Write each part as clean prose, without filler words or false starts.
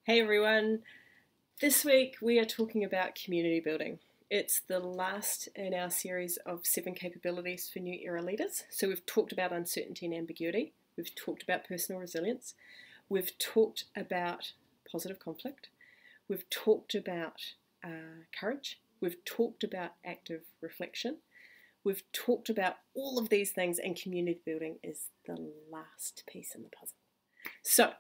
Hey everyone, this week we are talking about community building. It's the last in our series of 7 capabilities for new era leaders. So we've talked about uncertainty and ambiguity, we've talked about personal resilience, we've talked about positive conflict, we've talked about courage, we've talked about active reflection, we've talked about all of these things, and community building is the last piece in the puzzle. So,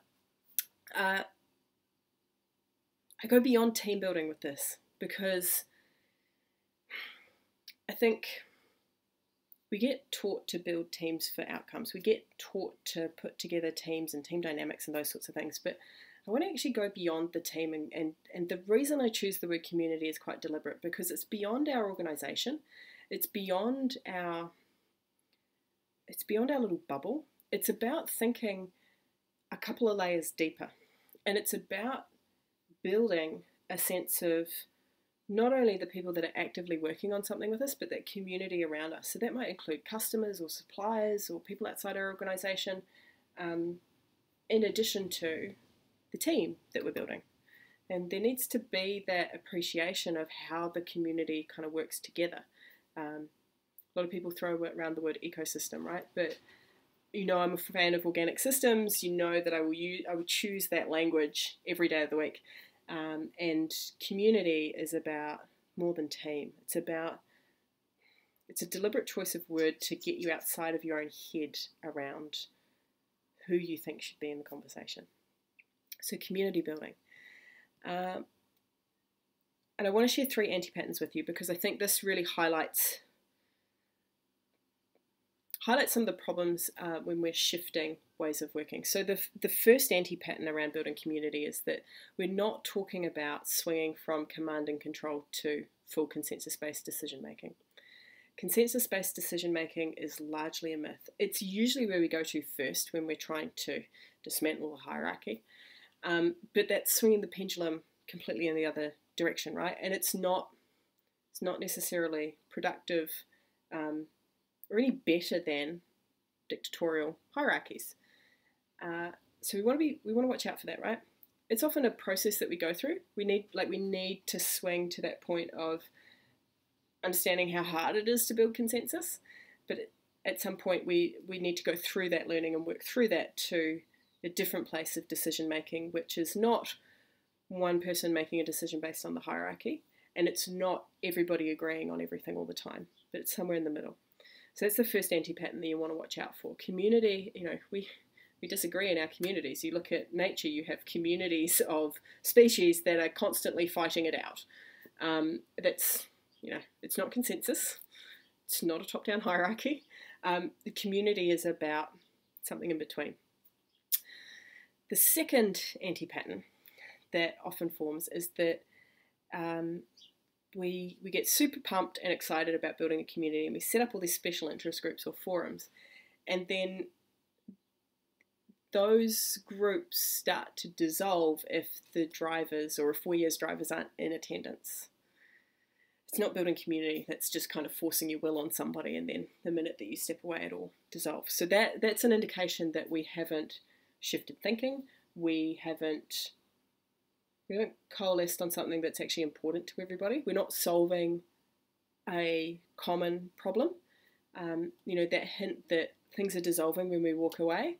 I go beyond team building with this because I think we get taught to build teams for outcomes. We get taught to put together teams and team dynamics and those sorts of things. But I want to actually go beyond the team. And the reason I choose the word community is quite deliberate, because it's beyond our organization. It's beyond our little bubble. It's about thinking a couple of layers deeper. And it's about building a sense of not only the people that are actively working on something with us, but that community around us. So that might include customers or suppliers or people outside our organisation, in addition to the team that we're building. And there needs to be that appreciation of how the community kind of works together. A lot of people throw around the word ecosystem, right? But you know, I'm a fan of organic systems. You know that I would choose that language every day of the week. And community is about more than team. It's a deliberate choice of word to get you outside of your own head around who you think should be in the conversation. So community building. And I want to share 3 anti-patterns with you, because I think this really highlights some of the problems when we're shifting ways of working. So the first anti-pattern around building community is that we're not talking about swinging from command and control to full consensus-based decision-making. Consensus-based decision-making is largely a myth. It's usually where we go to first when we're trying to dismantle a hierarchy, but that's swinging the pendulum completely in the other direction, right? And it's not necessarily productive or any better than dictatorial hierarchies. So we want to watch out for that, right? It's often a process that we go through. We need to swing to that point of understanding how hard it is to build consensus, but at some point we need to go through that learning and work through that to a different place of decision making, which is not one person making a decision based on the hierarchy, and it's not everybody agreeing on everything all the time, but it's somewhere in the middle. So that's the first anti-pattern that you want to watch out for. Community, we disagree in our communities. You look at nature, you have communities of species that are constantly fighting it out. It's not consensus. It's not a top-down hierarchy. The community is about something in between. The second anti-pattern that often forms is that we get super pumped and excited about building a community, and we set up all these special interest groups or forums, and then those groups start to dissolve if the drivers, or if we as drivers aren't in attendance. It's not building community, that's just kind of forcing your will on somebody, and then the minute that you step away it all dissolves. So that's an indication that we haven't shifted thinking, we haven't coalesced on something that's actually important to everybody. We're not solving a common problem. That hint that things are dissolving when we walk away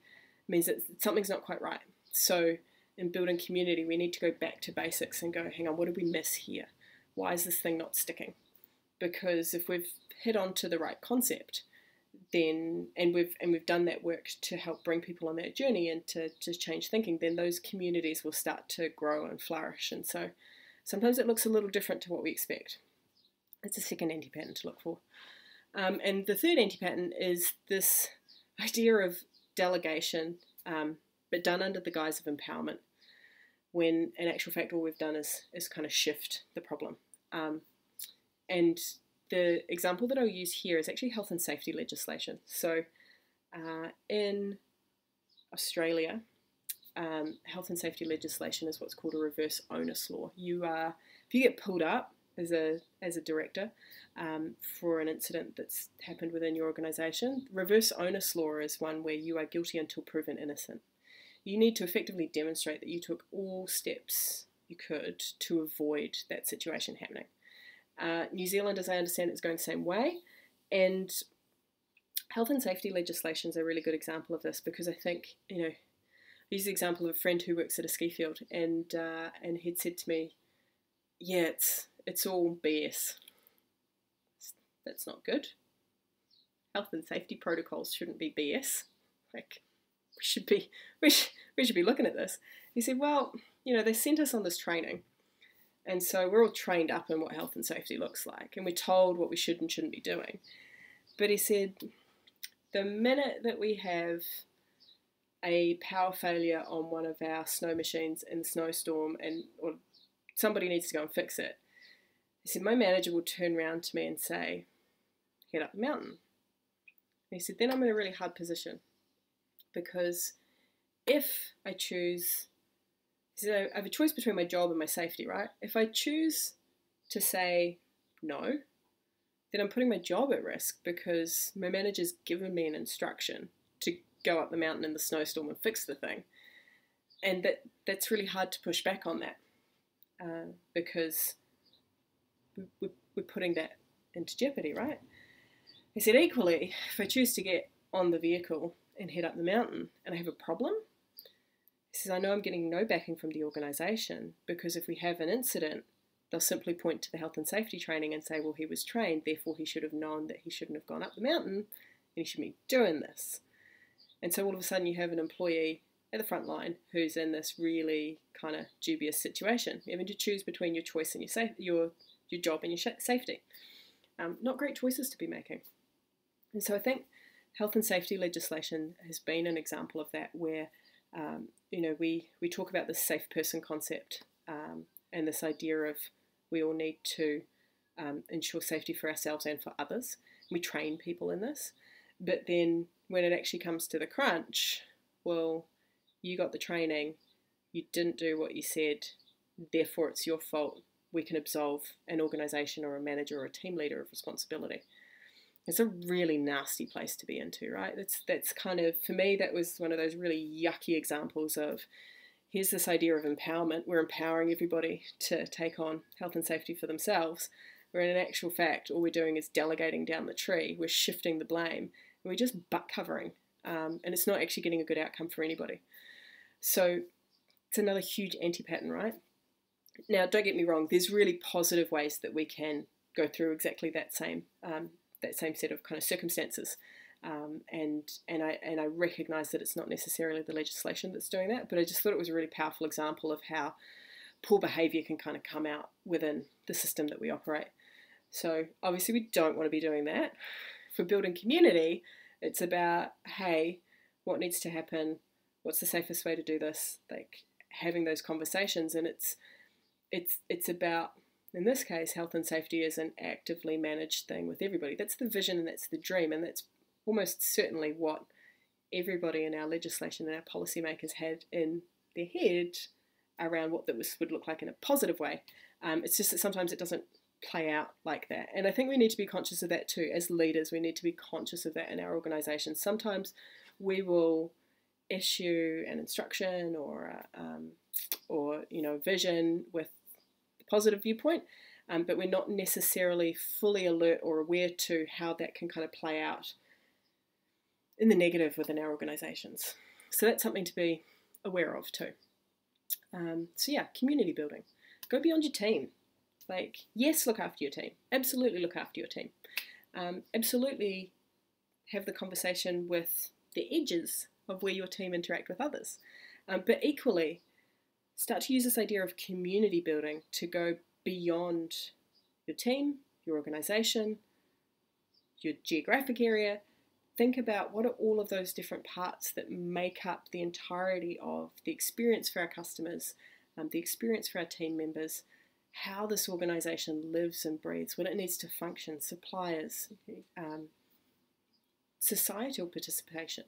means that something's not quite right. So in building community, we need to go back to basics and go, hang on, what did we miss here? Why is this thing not sticking? Because if we've hit on to the right concept, then we've done that work to help bring people on that journey and to change thinking, then those communities will start to grow and flourish. And so sometimes it looks a little different to what we expect. It's a second anti-pattern to look for. And the third anti-pattern is this idea of delegation, but done under the guise of empowerment, when in actual fact all we've done is kind of shift the problem. And the example that I'll use here is actually health and safety legislation. So in Australia, health and safety legislation is what's called a reverse onus law. If you get pulled up as a director for an incident that's happened within your organisation, reverse onus law is one where you are guilty until proven innocent. you need to effectively demonstrate that you took all steps you could to avoid that situation happening. New Zealand, as I understand, is going the same way, and health and safety legislation is a really good example of this, because I think, I use the example of a friend who works at a ski field, and he'd said to me, yeah, it's all BS. That's not good. Health and safety protocols shouldn't be BS. Like, we should be looking at this. He said, well, they sent us on this training, and so we're all trained up in what health and safety looks like, and we're told what we should and shouldn't be doing. But he said, the minute that we have a power failure on one of our snow machines in the snowstorm, or somebody needs to go and fix it, he said, my manager will turn around to me and say, head up the mountain. And he said, then I'm in a really hard position, because if I choose, he said, I have a choice between my job and my safety, right? If I choose to say no, then I'm putting my job at risk, because my manager's given me an instruction to go up the mountain in the snowstorm and fix the thing. And that's really hard to push back on that, because we're putting that into jeopardy, right? He said, equally, if I choose to get on the vehicle and head up the mountain and I have a problem, he says, I know I'm getting no backing from the organisation, because if we have an incident, they'll simply point to the health and safety training and say, well, he was trained, therefore he should have known that he shouldn't have gone up the mountain and he shouldn't be doing this. And so all of a sudden you have an employee at the front line who's in this really kind of dubious situation, having to choose between your choice and your job and your safety. Not great choices to be making. And so I think health and safety legislation has been an example of that, where we talk about the safe person concept, and this idea of we all need to ensure safety for ourselves and for others. We train people in this, but then when it actually comes to the crunch, well, you got the training, you didn't do what you said, therefore it's your fault. We can absolve an organisation or a manager or a team leader of responsibility. It's a really nasty place to be into, right? That's kind of, for me, that was one of those really yucky examples of, here's this idea of empowerment. We're empowering everybody to take on health and safety for themselves, where in actual fact, all we're doing is delegating down the tree. We're shifting the blame, and we're just butt covering, and it's not actually getting a good outcome for anybody. So it's another huge anti-pattern, right? Now, don't get me wrong, there's really positive ways that we can go through exactly that same set of kind of circumstances. And I recognise that it's not necessarily the legislation that's doing that, but I just thought it was a really powerful example of how poor behaviour can kind of come out within the system that we operate. So obviously we don't want to be doing that. For building community, it's about, hey, what needs to happen? What's the safest way to do this? Like having those conversations, and it's about, in this case, health and safety is an actively managed thing with everybody. That's the vision and that's the dream, and that's almost certainly what everybody in our legislation and our policymakers had in their head around what that would look like in a positive way. It's just that sometimes it doesn't play out like that. And I think we need to be conscious of that too. As leaders, we need to be conscious of that in our organisations. Sometimes we will issue an instruction or vision with the positive viewpoint, but we're not necessarily fully alert or aware to how that can kind of play out in the negative within our organisations. So that's something to be aware of too. So yeah, community building. Go beyond your team. Like, yes, look after your team. Absolutely look after your team. Absolutely have the conversation with the edges of where your team interact with others. But equally, start to use this idea of community building to go beyond your team, your organisation, your geographic area. Think about what are all of those different parts that make up the entirety of the experience for our customers, the experience for our team members, how this organisation lives and breathes, what it needs to function, suppliers, societal participation.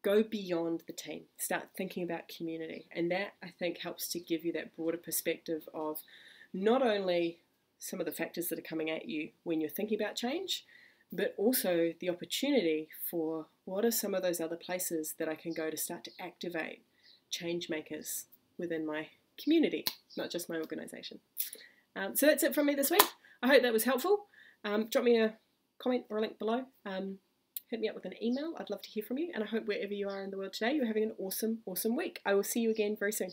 Go beyond the team. Start thinking about community. And that, I think, helps to give you that broader perspective of not only some of the factors that are coming at you when you're thinking about change, but also the opportunity for what are some of those other places that I can go to start to activate change makers within my community, not just my organisation. So that's it from me this week. I hope that was helpful. Drop me a comment or a link below. Hit me up with an email. I'd love to hear from you. And I hope wherever you are in the world today, you're having an awesome, awesome week. I will see you again very soon.